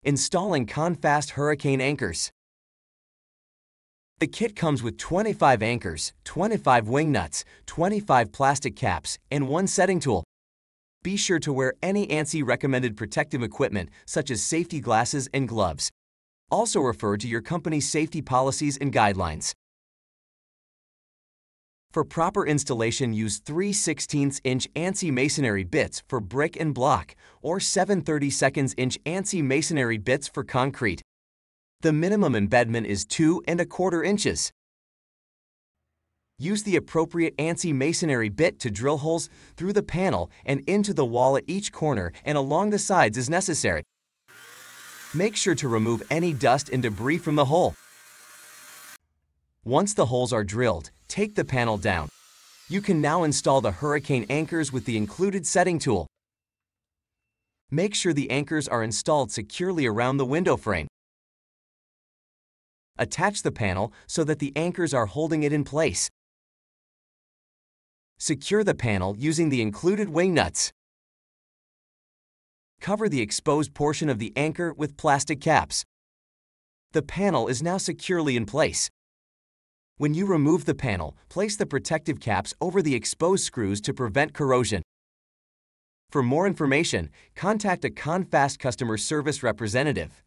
Installing CONFAST hurricane anchors. The kit comes with 25 anchors, 25 wing nuts, 25 plastic caps, and 1 setting tool. Be sure to wear any ANSI recommended protective equipment such as safety glasses and gloves. Also refer to your company's safety policies and guidelines. For proper installation, use 3/16" ANSI masonry bits for brick and block or 7/32" ANSI masonry bits for concrete. The minimum embedment is 2¼ inches. Use the appropriate ANSI masonry bit to drill holes through the panel and into the wall at each corner and along the sides as necessary. Make sure to remove any dust and debris from the hole. Once the holes are drilled, take the panel down. You can now install the hurricane anchors with the included setting tool. Make sure the anchors are installed securely around the window frame. Attach the panel so that the anchors are holding it in place. Secure the panel using the included wing nuts. Cover the exposed portion of the anchor with plastic caps. The panel is now securely in place. When you remove the panel, place the protective caps over the exposed screws to prevent corrosion. For more information, contact a CONFAST customer service representative.